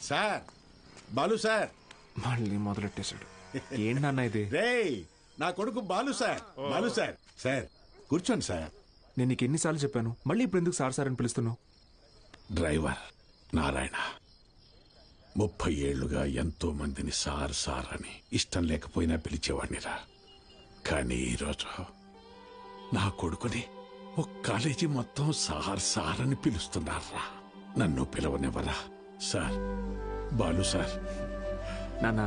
Sir Balu sir. మళ్ళీ మొదలెట్టేశాడు. ఏంటన్న ఇది? రేయ్ నా కొడుకు Balu sir. Balu sir. Sir కూర్చోండి సార్. నేను నీకు ఎన్నిసార్లు చెప్పాను, మళ్ళీ ఇప్పుడు ఎందుకు సార్ సార్ అని పిలుస్తున్నావు? డ్రైవర్ నారాయణ 30 ఏళ్లుగా ఎంతో మందిని సార్ సార్ అని ఇష్టం లేకపోయినా పిలిచేవాడినిరా. కానీ ఈరోజు నా కొడుకుని ఒక కాలేజీ మొత్తం సార్ సార్ అని పిలుస్తున్నారా. నన్ను పిలవనివ్వరా సార్? బాలు సార్. నాన్న,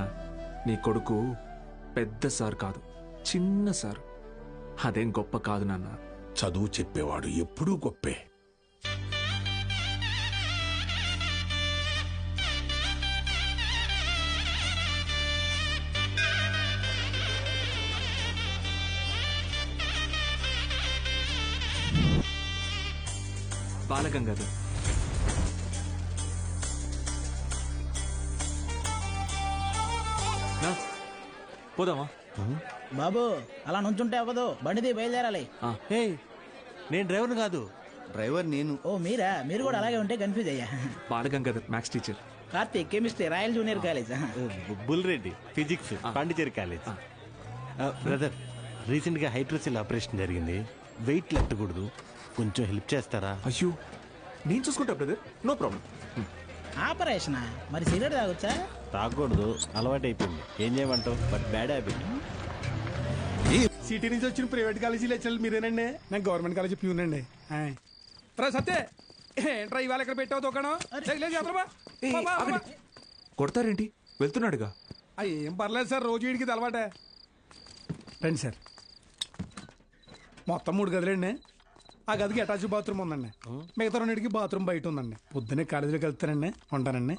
నీ కొడుకు పెద్ద సార్ కాదు, చిన్న సార్. అదేం గొప్ప కాదు నాన్న. చదువు చెప్పేవాడు ఎప్పుడూ గొప్పే. బాలగంగాధర్. పోదామా? బాబు అలా నుంచుంటే అవ్వదు, బండిది బయలుదేరాలి. నేను డ్రైవర్ కాదు, డ్రైవర్ నేను. ఓ మీరా? మీరు కూడా అలాగే ఉంటే కన్ఫ్యూజ్ అయ్యా. Balagangadhar maths teacher. Karthik chemistry, royal junior college. Bulreddy physics, Pondicherry college. Brother, recent గా హైడ్రోసిల్ ఆపరేషన్ జరిగింది, వెయిట్ లెట్టకూడదు, కొంచెం హెల్ప్ చేస్తారా? అయ్యో, నేను చూసుకుంటా బ్రదర్, నో ప్రాబ్లం. ఆపరేషనా? మరి సిగరెట్ తాగొచ్చా? తాగకూడదు, అలవాటు అయిపోయింది. ఏం చేయమంటావు? But bad habit. సిటీ నుంచి వచ్చిన ప్రైవేట్ కాలేజీ లెక్చర్లు మీరేనండి? నేను గవర్నమెంట్ కాలేజీ ప్యూన్ అండి. రా సత్తే, ఏంట్రా ఇవాళ ఇక్కడ పెట్టావు దుకాణం? కొడతారేంటి? వెళ్తున్నాడుగా. ఏం పర్లేదు సార్, రోజు వీడికి అలవాటే. రండి సార్. మొత్తం 3 గదులండి. ఆ గదికి అటాచ్ బాత్రూమ్ ఉందండి. మిగతా 2కి బాత్రూమ్ బయట ఉందండి. పొద్దున్నే కాలేజీలోకి వెళ్తానండి. ఉంటానండి.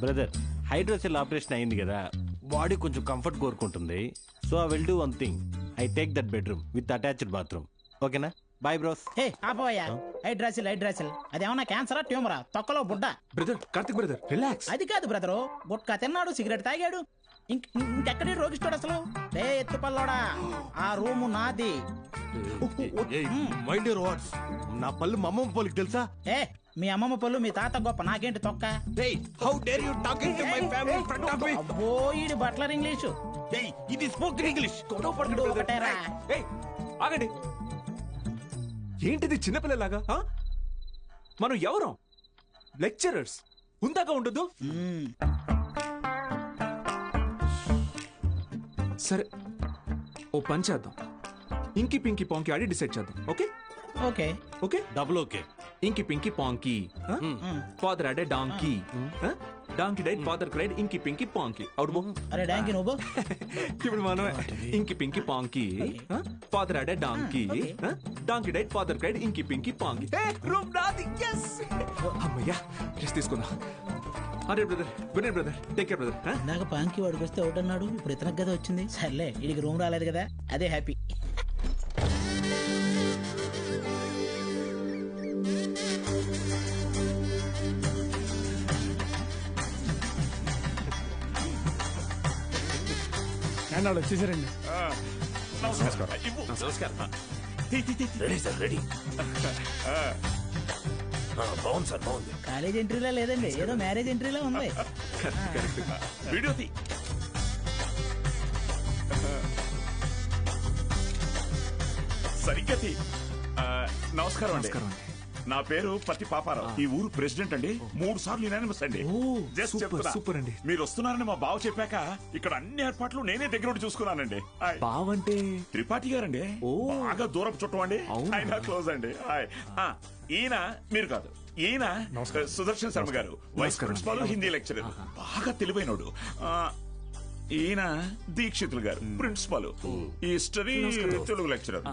బ్రదర్, హైడ్రోసిల్ ఆపరేషన్ అయింది కదా, బాడీ కొంచెం కంఫర్ట్ కోరుకుంటుంది. So I will do one thing, I take that bedroom with attached bathroom. ఓకేనా? Bye bros. ఏ ఆపోయా, హైడ్రాసిల్ హైడ్రాసిల్ అదేమన్నా క్యాన్సరా, ట్యూమరా, తొక్కలో బుడ్డ? Brother, Karthik brother, relax. అది కాదు బ్రదరు, గుట్కా తిన్నాడు, సిగరెట్ తాగాడు, ఇంకెక్కడి రోగిస్తాడు అసలు. రే ఎత్తుపల్లోడా, ఆ రూము నాది. Mind your words. నా పళ్ళు మా అమ్మమ్మ పోలికి తెలుసా? ఏ మీ అమ్మమ్మ పళ్ళు మీ తాత గొప్ప, నాకేంటి తొక్క? How dare you talking to my family in front of me? అబ్బో ఈడి బట్లర్ ఇంగ్లీషు. ఇది స్పోకెన్ ఇంగ్లీష్. ఒకటేరా. ఆగండి. ఏంటిది చిన్నపిల్లలాగా? మనం ఎవరం? లెక్చరర్స్. ఉందాక ఉండదు. సరే, ఓ పని చేద్దాం. ఇంకి పింకి పాంకి ఆడి డిసైడ్ చేద్దాం. Okay okay okay, double okay. Inky pinky ponky. Father had a donkey. Donkey died, father cried, inky pinky పాంకి. Out బో. అరే డాంకీ నువ్వు. ఇప్పుడు మనం inky pinky ponky. Father had a donkey. Donkey died, father cried, inky pinky ponky. Room నాది. yes. అమ్మయ్యా, rest తీసుకుందాం. అరే brother, good night brother, take care brother. ఇందాక పాంకి వాడికి వస్తే ఒకటి అన్నాడు, ఇప్పుడు ఇతనికి కదా వచ్చింది. సర్లే, వీడికి రూమ్ రాలేదు కదా, అదే హ్యాపీ. వాళ్ళు వచ్చేసారండి. కాలేజ్ ఎంట్రీలా లేదండి, ఏదో మ్యారేజ్ ఎంట్రీలా ఉంది. సరిగ్గా నమస్కారం అండి. నా పేరు పత్తి పాపారావు. ఈ ఊరు ప్రెసిడెంట్ అండి. 3 సార్లు యునానిమస్ అండి. జస్ట్ చెప్తున్నా. సూపర్ అండి. మీరు వస్తున్నారని మా బావ చెప్పాక ఇక్కడ అన్ని ఏర్పాట్లు నేనే దగ్గర ఉండి చూసుకున్నానండి. బావంటే త్రిపాఠి గారండి, బాగా దూరపు చుట్టం అండి. ఆయన క్లోజ్ అండి. ఈయన మీరు కాదు, ఈయన సుదర్శన్ శర్మ గారు, వైస్ ప్రిన్సిపాల్, హిందీ లెక్చరర్, బాగా తెలివైనడు. ఈయన దీక్షితులు గారు, ప్రిన్సిపాల్, హిస్టరీ తెలుగు లెక్చరర్.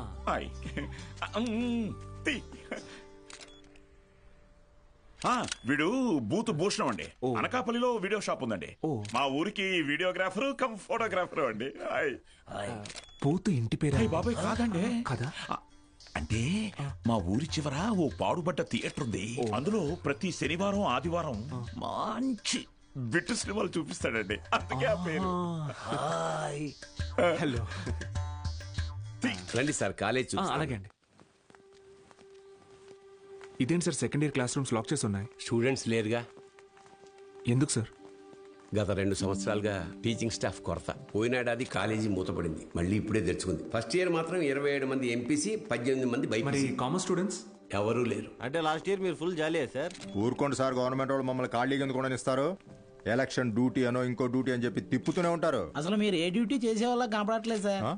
వీడు బూత్ భూషణం అండి. అనకాపల్లిలో వీడియో షాప్ ఉందండి. మా ఊరికి వీడియోగ్రాఫర్ కమ్ ఫోటోగ్రాఫర్ అండి. బూత్ ఇంటి పేరు? బాబాయ్ కాదండి. కదా, అంటే మా ఊరి చివర ఓ పాడుబడ్డ థియేటర్ ఉంది. అందులో ప్రతి శనివారం ఆదివారం మంచి బిట్టు సినిమాలు చూపిస్తాడండి. అందుకే ఆ పేరు. హలో, రండి సార్, కాలేజ్. అలాగే అండి. ఇదేంటి sir second year class rooms lock చేసి ఉన్నాయి? స్టూడెంట్స్ లేరుగా. ఎందుకు సార్? గత 2 సంవత్సరాలుగా టీచింగ్ స్టాఫ్ కొరత. పోయినేడాది కాలేజీ మూతపడింది, మళ్ళీ ఇప్పుడే తెరుచుకుంది. ఫస్ట్ ఇయర్ మాత్రం 27 మంది ఎంపీసీ, 18 మంది మరి బైపీసీ. కామర్స్ స్టూడెంట్స్ ఎవరూ లేరు. అంటే లాస్ట్ ఇయర్ మీరు ఫుల్ జాలీయా సార్? ఊరుకోండి సార్, గవర్నమెంట్ వాళ్ళు మమ్మల్ని ఖాళీగా ఎందుకు ఇస్తారు? ఎలక్షన్ డ్యూటీ అనో ఇంకో డ్యూటీ అని చెప్పి తిప్పుతూనే ఉంటారు. అసలు మీరు ఏ డ్యూటీ చేసే వాళ్ళ కనపడట్లేదు సార్. ఆ?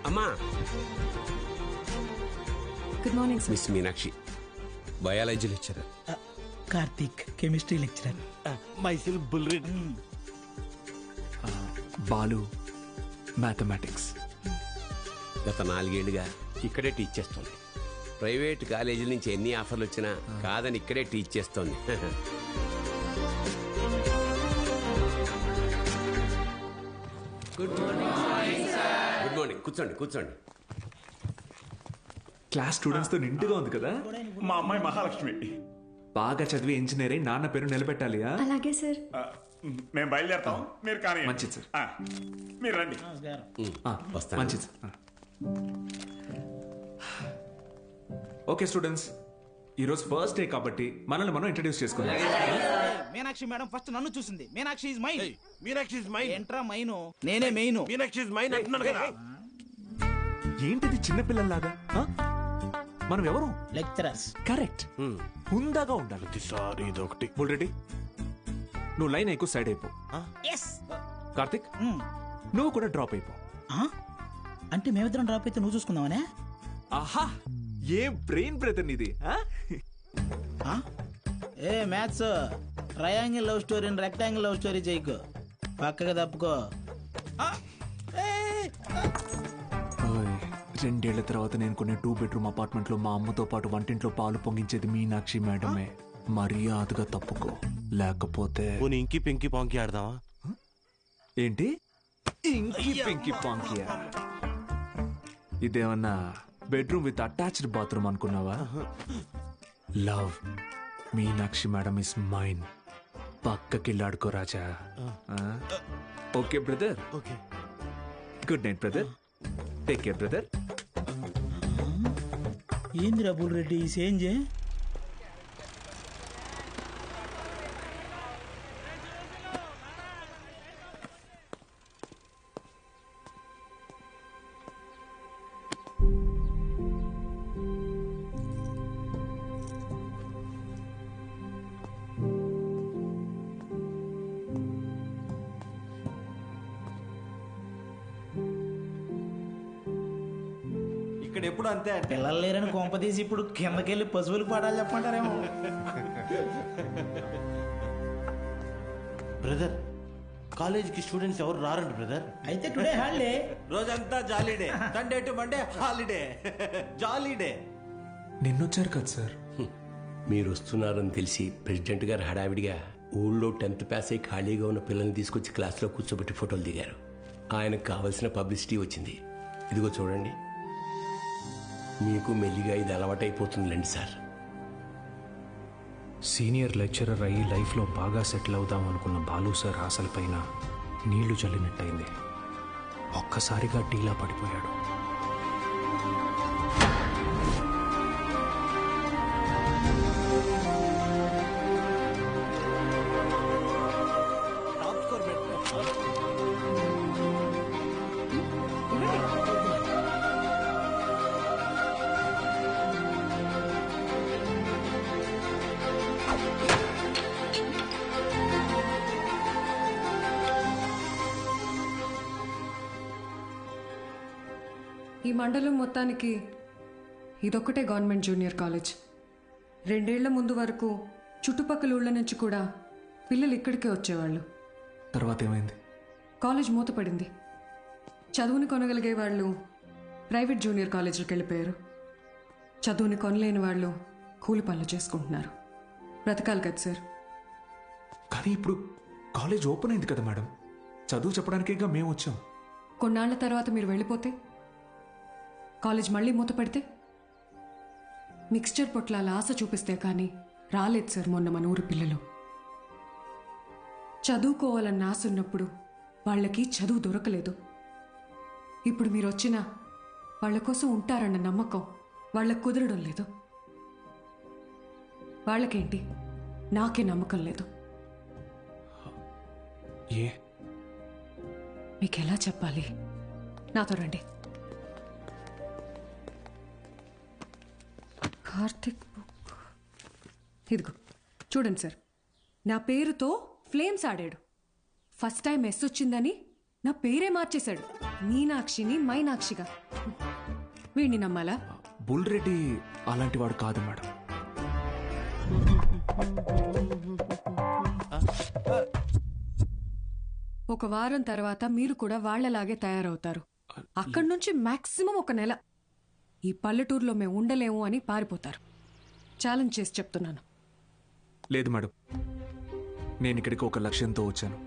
అమ్మా, good morning sir. Miss Meenakshi biology lecturer. Karthik chemistry lecturer. మైసిల్ బుల్రెడ్. బాలు మ్యాథమెటిక్స్. గత 4 ఏళ్లుగా ఇక్కడే టీచ్ చేస్తుంది. ప్రైవేట్ కాలేజీల నుంచి ఎన్ని ఆఫర్లు వచ్చినా కాదని ఇక్కడే టీచ్ చేస్తోంది. Good morning. కూర్చోండి కూర్చోండి. క్లాస్ స్టూడెంట్స్ తో నిండుగా ఉంది కదా. మా అమ్మాయి మహాలక్ష్మి. బాగా చదివి ఇంజనీర్ అయి నాన్న పేరు నిలబెట్టాలి. అలాగే సార్. మేము బయలుదేరతాం, మీరు కానీ. మంచిది సార్. మీరు రండి. వస్తాను. మంచిది సార్. ఓకే స్టూడెంట్స్, ఈరోజు ఫస్ట్ డే కాబట్టి మనల్ని మనం ఇంట్రడ్యూస్ చేసుకుందాం. మీనాక్షి మేడం ఫస్ట్ నన్ను చూసింది. Meenakshi is mine. Meenakshi is mine. ఏంట్రా మైను? నేనే మెయిన్. మీనాక్షి ఇస్ మైన్ అంటున్నాను కదా. ఏంటిది చిన్నపిల్లల్లాగా? మనం ఎవరు? లెక్చరర్స్. కరెక్ట్. హుందాగా ఉండాలి. సారీ ఇదొకటి. ఆల్రెడీ నువ్వు లైన్ ఎక్కువ సైడ్ అయిపో. ఎస్. కార్తిక్ నువ్వు కూడా డ్రాప్ అయిపో. అంటే మేమిద్దరం డ్రాప్ అయితే నువ్వు చూసుకుందామనే? ఆహా, ఏ బ్రెయిన్ బ్రదర్ నీది. ఏ మ్యాథ్స్ ట్రయాంగిల్ లవ్ స్టోరీని రెక్టాంగిల్ లవ్ స్టోరీ చేయకు, పక్కగా తప్పుకో. 2 ఏళ్ల తర్వాత నేను కొన్ని 2 బెడ్రూమ్ అపార్ట్మెంట్ లో మా అమ్మతో పాటు వంటింట్లో పాలు పొంగించేది మీనాక్షి మేడమే. మర్యాదగా తప్పుకో, లేకపోతే పోనీ ఇంకి పింకి పాంకి ఆడదామా? ఏంటి ఇంకి పింకి పాంకియా? ఇదేమన్నా బెడ్రూమ్ విత్ అటాచ్డ్ బాత్రూమ్ అనుకున్నావా? Love Meenakshi madam is mine. పక్కకిల్లాడుకో రాజా. Okay brother. Okay. Good night brother. Take care brother. ఏంది రబుల్ రెడ్డి సేంజే? ఇక్కడ ఎప్పుడు అంతే అంటే. పిల్లలు లేరని కొంపదీసి ఇప్పుడు కిందకెళ్ళి పశువులకు పాడాలి చెప్పంటారేమో. బ్రదర్, కాలేజీకి స్టూడెంట్స్ ఎవరు రారండి బ్రదర్. అయితే టుడే హాలిడే. రోజంతా jolly day. Sunday to Monday holiday. Jolly day. నిన్నొచ్చారు కదా సార్. మీరు వస్తున్నారని తెలిసి ప్రెసిడెంట్ గారు హడావిడిగా ఊళ్ళో 10th పాస్ అయి ఖాళీగా ఉన్న పిల్లల్ని తీసుకొచ్చి క్లాస్లో కూర్చోబెట్టి ఫోటోలు దిగారు. ఆయనకు కావలసిన పబ్లిసిటీ వచ్చింది. ఇదిగో చూడండి. మీకు మెల్లిగా ఇది అలవాటైపోతుందిలేండి సార్. సీనియర్ లెక్చరర్ అయ్యి లైఫ్లో బాగా సెటిల్ అవుదాం అనుకున్న బాలు సార్ ఆశలపైన నీళ్లు చల్లినట్టయింది. ఒక్కసారిగా టీలా పడిపోయాడు. ఈ మండలం మొత్తానికి ఇదొక్కటే గవర్నమెంట్ జూనియర్ కాలేజ్. 2 ఏళ్ల ముందు వరకు చుట్టుపక్కల ఊళ్ళ నుంచి కూడా పిల్లలు ఇక్కడికే వచ్చేవాళ్ళు. తర్వాత ఏమైంది? కాలేజ్ మూతపడింది. చదువుని కొనగలిగే వాళ్ళు ప్రైవేట్ జూనియర్ కాలేజీలకు వెళ్ళిపోయారు. చదువుని కొనలేని వాళ్ళు కూలి పనులు చేసుకుంటున్నారు. బ్రతకాలి కదా సార్. కానీ ఇప్పుడు కాలేజ్ ఓపెన్ అయింది కదా మేడం. చదువు చెప్పడానికేగా మేము వచ్చాం. కొన్నాళ్ల తర్వాత మీరు వెళ్ళిపోతే కాలేజ్ మళ్ళీ మూత పెడితే మిక్స్చర్ పొట్లాల ఆశ చూపిస్తే కానీ రాలేదు సార్ మొన్న మన ఊరి పిల్లలు. చదువుకోవాలన్న ఆశ ఉన్నప్పుడు వాళ్ళకి చదువు దొరకలేదు. ఇప్పుడు మీరు వచ్చినా వాళ్ళ కోసం ఉంటారన్న నమ్మకం వాళ్ళకు కుదరడం లేదు. వాళ్ళకేంటి, నాకే నమ్మకం లేదు. ఏ మీకెలా చెప్పాలి? నాతో రండి. కార్తిక్ బుక్ ఇదిగో చూడండి సార్, నా పేరుతో ఫ్లేమ్స్ ఆడాడు. ఫస్ట్ టైం ఎస్ వచ్చిందని నా పేరే మార్చేశాడు, మీనాక్షిని మైనాక్షిగా. వీడిని నమ్మాలా? బుల్ రెడ్డి అలాంటి వాడు కాదు మేడం. ఒక వారం తర్వాత మీరు కూడా వాళ్లలాగే తయారవుతారు. అక్కడి నుంచి మాక్సిమం 1 నెల ఈ పల్లెటూరులో మేము ఉండలేము అని పారిపోతారు. ఛాలెంజ్ చేసి చెప్తున్నాను. లేదు మేడం, నేను ఇక్కడికి ఒక లక్ష్యంతో వచ్చాను.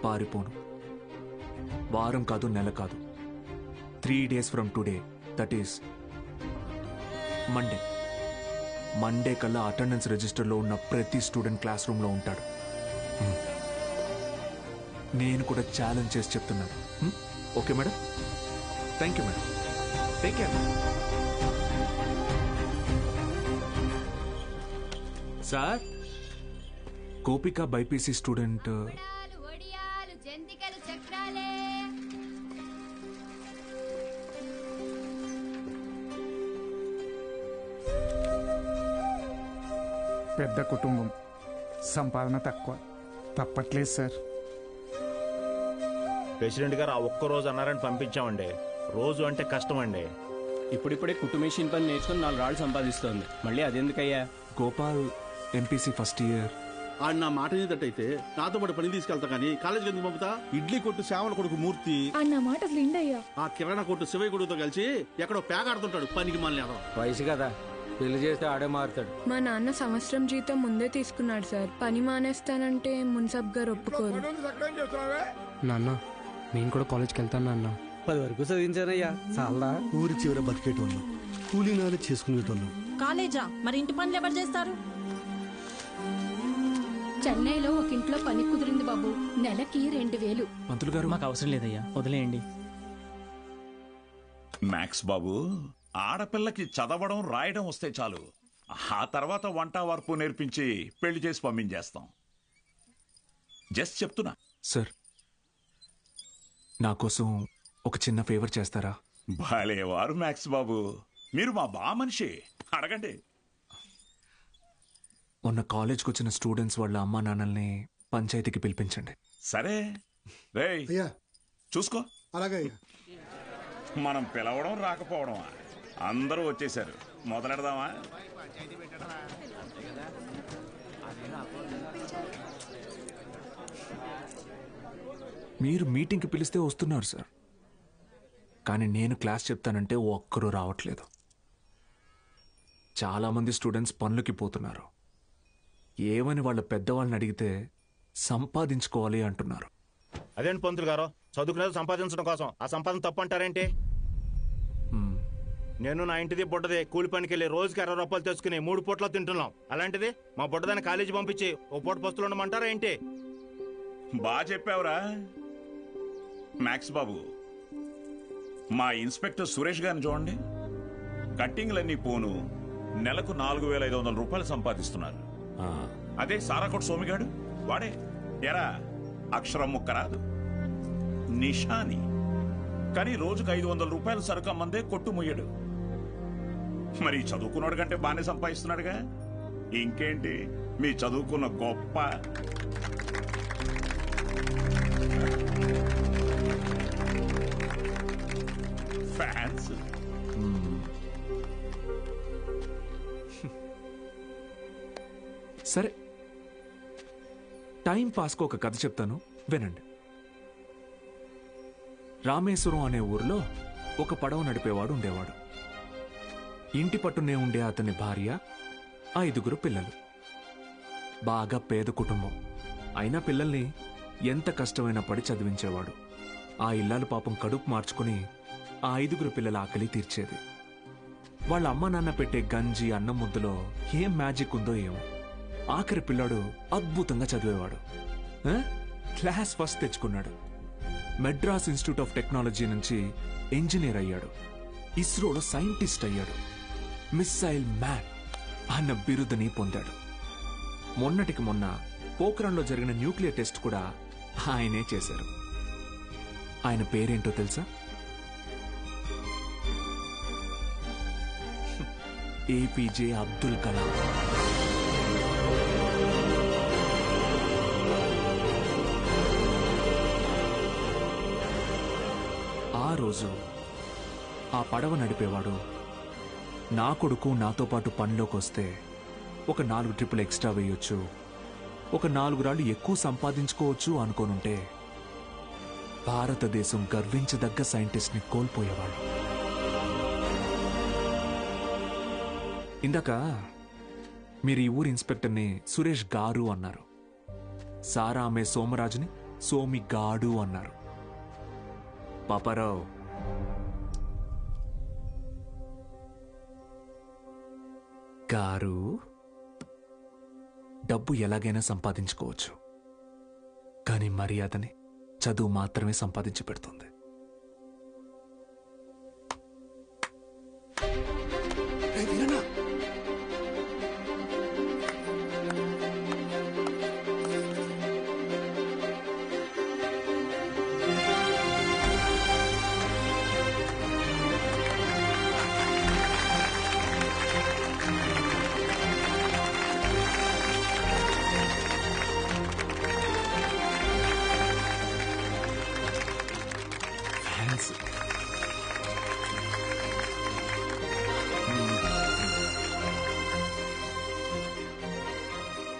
పారిపోను. వారం కాదు, నెల కాదు, 3 days from today, that is Monday కల్లా అటెండెన్స్ రిజిస్టర్లో ఉన్న ప్రతి స్టూడెంట్ క్లాస్ రూమ్లో ఉంటాడు. నేను కూడా ఛాలెంజ్ చేసి చెప్తున్నాను. Okay madam? Thank you madam. Take care. Sir, Gopika BiPC student. పెద్ద కుటుంబం, సంపాదన తక్కువ, తప్పట్లేదు సార్. ప్రెసిడెంట్ గారు ఆ ఒక్కరోజు అన్నారని పంపించామండి. రోజు అంటే కష్టం అండి. ఇప్పుడిప్పుడే కుటుంబేషన్ పని నేర్చుకుని 4 రాళ్ళు సంపాదిస్తోంది. మళ్ళీ అదెందుకయ్యా? Gopal MPC first year. ఆడు నా మాట నీదట్టయితే నాతో పాటు పని తీసుకెళ్తా కానీ కాలేజీకి ఎందుకు పంపుతా? ఇడ్లీ కొట్టు సేవల కొడుకు మూర్తి అన్న మాట లిండయ్యా ఆ కిరాణా కొట్టు శివయ్య కొడుకుతో కలిసి ఎక్కడో పేకాడుతుంటాడు. పనికి మళ్ళీ వయసు కదా, పెళ్లి చేస్తే ఆడే మారుతాడు. మా నాన్న సంవత్సరం జీతం ముందే తీసుకున్నాడు సార్. పని మానేస్తానంటే మున్సబ్ గారు ఒప్పుకోరు. నాన్న, నేను కూడా కాలేజ్కి వెళ్తాను నాన్న. 10 వరకు చదివించానయ్యా. చాలా ఊరి చివర బతికేటోళ్ళు, కూలీనాలు చేసుకునేటోళ్ళు. కాలేజా? మరి ఇంటి పనులు ఎవరు చేస్తారు? చెన్నైలో ఒక ఇంట్లో పని కుదిరింది బాబు, నెలకి 2000. పంతులు గారు, మాకు అవసరం లేదయ్యా, వదిలేయండి. మ్యాక్స్ బాబు, ఆడపిల్లకి చదవడం రాయడం వస్తే చాలు. ఆ తర్వాత వంట వరపు నేర్పించి పెళ్లి చేసి పంపించేస్తాం. జస్ట్ చెప్తున్నా. సార్, నా కోసం ఒక చిన్న ఫేవర్ చేస్తారా? భలేవారు మ్యాక్స్ బాబు, మీరు మా బా మనిషి, అడగండి. మొన్న కాలేజ్కి వచ్చిన స్టూడెంట్స్ వాళ్ళ అమ్మా నాన్నల్ని పంచాయతీకి పిలిపించండి. సరే రేయ్, చూసుకో. అలాగే. మనం పిలవడం రాకపోవడమా? అందరూ వచ్చేసారు, మొదలెడదామా? మీరు మీటింగ్కి పిలిస్తే వస్తున్నారు సార్, కానీ నేను క్లాస్ చెప్తానంటే ఒక్కరూ రావట్లేదు. చాలామంది స్టూడెంట్స్ పనులకి పోతున్నారు. ఏమని వాళ్ళ పెద్దవాళ్ళని అడిగితే సంపాదించుకోవాలి అంటున్నారు. అదేంటి పంతులు గారు, చదువుకునేది సంపాదించడం కోసం, ఆ సంపాదన తప్పు అంటారేంటి? నేను నా ఇంటిది బుడ్డది కూలి పనికి వెళ్ళి రోజుకి 60 రూపాయలు తెచ్చుకుని 3 పూట్ల తింటున్నాం. అలాంటిది మా బుడ్డదాన్ని కాలేజీ పంపించి ఓ పూట పస్తులు ఉండమంటారా ఏంటి? బాగా చెప్పావురా మ్యాక్స్ బాబు. మా ఇన్స్పెక్టర్ సురేష్ గారిని చూడండి, కట్టింగ్లన్నీ పోను నెలకు 4500 రూపాయలు సంపాదిస్తున్నారు. అదే సారాకోట్ సోమిగాడు, వాడే ఎరా అక్షరం ముక్క రాదు, నిషాని, కానీ రోజుకు 500 రూపాయలు సరుకు అమ్మందే కొట్టు ముయ్యడు. మరి చదువుకున్నాడు కంటే బాగానే సంపాదిస్తున్నాడుగా. ఇంకేంటి మీ చదువుకున్న గొప్ప. ఫ్యాన్స్. సరే, టైం పాస్కు ఒక కథ చెప్తాను, వినండి. రామేశ్వరం అనే ఊరిలో ఒక పడవ నడిపేవాడు ఉండేవాడు. ఇంటి పట్టునే ఉండే అతని భార్య, 5 పిల్లలు. బాగా పేద కుటుంబం అయినా పిల్లల్ని ఎంత కష్టమైనా పడి చదివించేవాడు. ఆ ఇల్లాలు పాపం కడుపు మార్చుకుని ఆ 5 పిల్లల ఆకలి తీర్చేది. వాళ్ళ అమ్మ నాన్న పెట్టే గంజి అన్నం ముద్దలో ఏం మ్యాజిక్ ఉందో ఏమో ఆఖరి పిల్లాడు అద్భుతంగా చదివేవాడు. క్లాస్ ఫస్ట్ తెచ్చుకున్నాడు. మెడ్రాస్ ఇన్స్టిట్యూట్ ఆఫ్ టెక్నాలజీ నుంచి ఇంజనీర్ అయ్యాడు. ఇస్రోలో సైంటిస్ట్ అయ్యాడు. మిస్సైల్ మ్యాన్ అన్న బిరుదుని పొందాడు. మొన్నటికి మొన్న పోఖ్రాన్లో జరిగిన న్యూక్లియర్ టెస్ట్ కూడా ఆయనే చేశారు. ఆయన పేరేంటో తెలుసా? ఏపీజే అబ్దుల్ కలాం. ఆ రోజు ఆ పడవ నడిపేవాడు నా కొడుకు నాతో పాటు పనిలోకి వస్తే ఒక 4 ట్రిప్పులు ఎక్స్ట్రా వేయొచ్చు, ఒక 4 రాళ్ళు ఎక్కువ సంపాదించుకోవచ్చు అనుకోనుంటే భారతదేశం గర్వించదగ్గ సైంటిస్ట్ని కోల్పోయేవాడు. ఇందాక మీరు ఈ ఊరి ఇన్స్పెక్టర్ని సురేష్ గారు అన్నారు. సారా ఆమె సోమరాజుని సోమి గాడు అన్నారు. పాపారావు, గారు డబ్బు ఎలాగైనా సంపాదించుకోవచ్చు, కానీ మర్యాదని చదువు మాత్రమే సంపాదించి పెడుతుంది.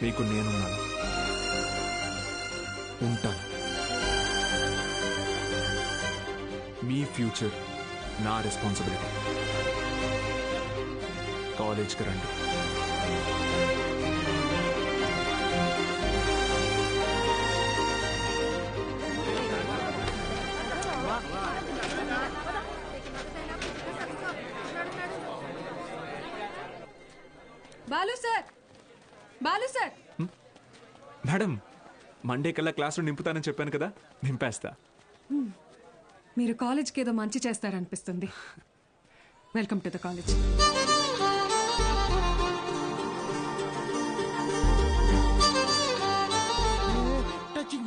మీకు నేనున్నాను, ఉంటాను. మీ ఫ్యూచర్ నా రెస్పాన్సిబిలిటీ. కాలేజ్కి రండి. Balu sir, Balu sir. Madam, Monday కల్లా క్లాసులు నింపుతానని చెప్పాను కదా, నింపేస్తా. మీరు కాలేజ్కి ఏదో మంచి చేస్తారనిపిస్తుంది. Welcome to the college.